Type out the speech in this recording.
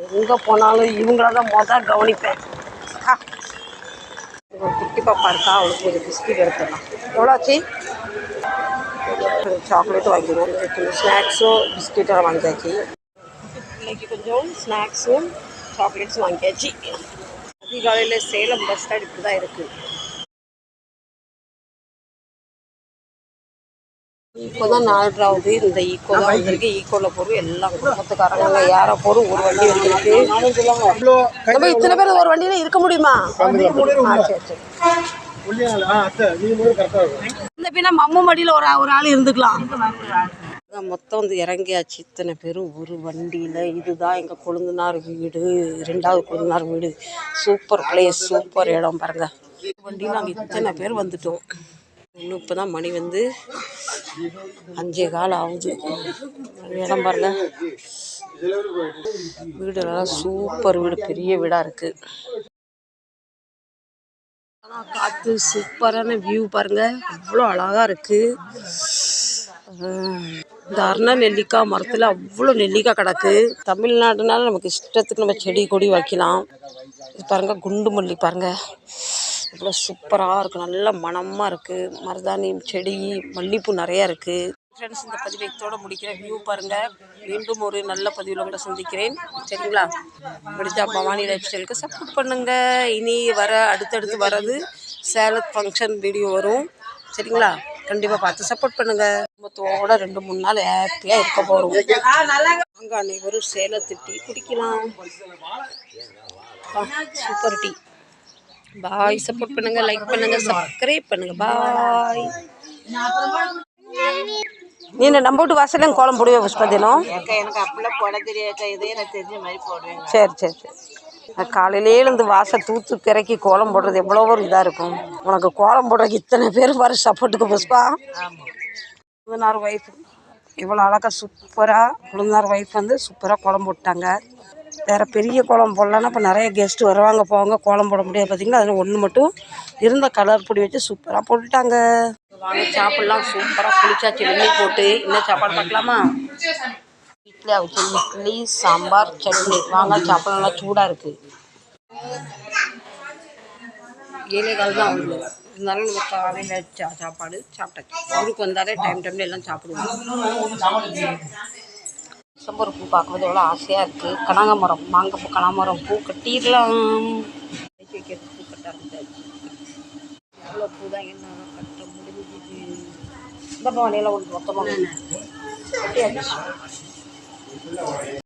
எங்கே போனாலும் இவங்கள தான் மொதல் கவனிப்பேன். ஒரு குட்டி பாப்பா இருக்கா, அவளுக்கு ஒரு பிஸ்கட் எடுத்துடலாம். எவ்வளோ ஆச்சு? சாக்லேட்டும் வாங்கிடுவோம். கொஞ்சம் ஸ்நாக்ஸும் பிஸ்கெட்டும் வாங்கியாச்சு. பிள்ளைக்கு கொஞ்சம் ஸ்நாக்ஸும் சாக்லேட்ஸும் வாங்கியாச்சு. அதிகாலையில் சேலம் பஸ் ஸ்டாண்ட் இப்படி தான் இருக்குது. இப்போ தான் 4வது இந்த ஈக்கோ தான் வந்திருக்கு. ஈக்கோவில் போகிறோம் எல்லாம் குடும்பத்துக்காரங்க யாரை போகிறோம். ஒரு வண்டி வந்துருக்கு. நம்ம இத்தனை பேர் ஒரு வண்டியில் இருக்க முடியுமா? சரி சரி. இந்த பின்னா மம்மு மடியில் ஒரு ஆள் இருந்துக்கலாம். மொத்தம் வந்து இறங்கியாச்சு. இத்தனை பேரும் ஒரு வண்டியில். இதுதான் எங்கள் கொழுந்தனார் வீடு, 2வது கொழுந்தனார் வீடு. சூப்பர் பிளேஸ், சூப்பர் இடம் பாருங்க. வண்டியில் நாங்கள் இத்தனை பேர் வந்துட்டோம். இன்னும் இப்போ தான் மணி வந்து 5:15 ஆகுது. இடம் பாருங்க. வீடு நல்லா சூப்பர் வீடு, பெரிய வீடாக இருக்குது. ஆனால் காற்று சூப்பரான வியூ பாருங்கள், அவ்வளோ அழகாக இருக்குது. இந்த அருணா நெல்லிக்காய் மரத்தில் அவ்வளோ நெல்லிக்காய் கிடக்கு. தமிழ்நாடுனால நமக்கு இஷ்டத்துக்கு நம்ம செடி கொடி வைக்கலாம். இது பாருங்கள், குண்டு மல்லி பாருங்கள், இவ்வளோ சூப்பராக இருக்குது, நல்ல மணமாக இருக்குது. மருதாணி செடி, மல்லிகைப்பூ நிறையா இருக்குது. ஃப்ரெண்ட்ஸ், இந்த பதிவை இதோட முடிக்கிற. வியூ பாருங்கள். மீண்டும் ஒரு நல்ல பதிவில் கூட சந்திக்கிறேன். சரிங்களா? முடிஞ்சா பவானி லைஃப் ஸ்டைலுக்கு சப்போர்ட் பண்ணுங்கள். இனி அடுத்தடுத்து வர்றது சேலத் ஃபங்க்ஷன் வீடியோ வரும். சரிங்களா? கண்டிப்பாக பார்த்து சப்போர்ட் பண்ணுங்கள். குடும்பத்தோட 2-3 நாள் ஹாப்பியாக இருக்க போகிறோம். அங்கே அனைவரும் சேலத்து டீ குடிக்கலாம். Super tea. பாய். சப்போர்ட் பண்ணுங்கள், லைக் பண்ணுங்கள், சப்ஸ்கிரைப் பண்ணுங்கள். பாய். நீ நம்ம வீட்டு வாசலையும் கோலம் போடுவே புஷ்பதினம்? எனக்கு அப்படிலாம் போட தெரியாது. இதே எனக்கு தெரிஞ்ச மாதிரி போடுவேன். சரி சரி சரி. காலையிலே இருந்து வாசல் தூத்து கிறக்கி கோலம் போடுறது எவ்வளோ ஒரு இதாக இருக்கும். உனக்கு கோலம் போடுறதுக்கு இத்தனை பேர் வர சப்போர்ட்டுக்கு புஷ்பா. கொழுந்தனார் ஒய்ஃப் இவ்வளோ அழகாக சூப்பராக, கொழுந்தனார் ஒய்ஃப் வந்து சூப்பராக கோலம் போட்டாங்க. வேறு பெரிய கோலம் போடலன்னா இப்போ நிறைய கெஸ்ட்டு வருவாங்க போவாங்க, கோலம் போட முடியாது. பார்த்திங்கன்னா அதில் ஒன்று மட்டும் இருந்த கலர் பொடி வச்சு சூப்பராக போட்டுட்டாங்க. வாங்க சாப்பிட்லாம். சூப்பராக குளிச்சாச்சு வெந்நீர் போட்டு. என்ன சாப்பாடு பார்க்கலாமா? இட்லி அவிச்சு, இட்லி சாம்பார் சட்னி. வாங்க சாப்பிட. நல்லா சூடாக இருக்குது. 7:15 தான் ஆகுது. இருந்தாலும் நம்ம காலையில் சாப்பாடு சாப்பிட்டாச்சு. ஊருக்கு வந்தாலே டைமில் எல்லாம் சாப்பிடுவோம். டிசம்பர் பூ பார்க்கும்போது எவ்வளோ ஆசையாக இருக்குது. கனகாமரம், மாங்காய் பூ, கனகாமரம் பூ கட்டிடலாம். வைக்கிறதுக்கு பூ கட்ட ஆரம்பிச்சாச்சு. எவ்வளோ பூ தான் என்ன கட்ட முடிஞ்சுது. இந்த பவனையெல்லாம் ஒன்று மொத்தமாக கட்டியாச்சு.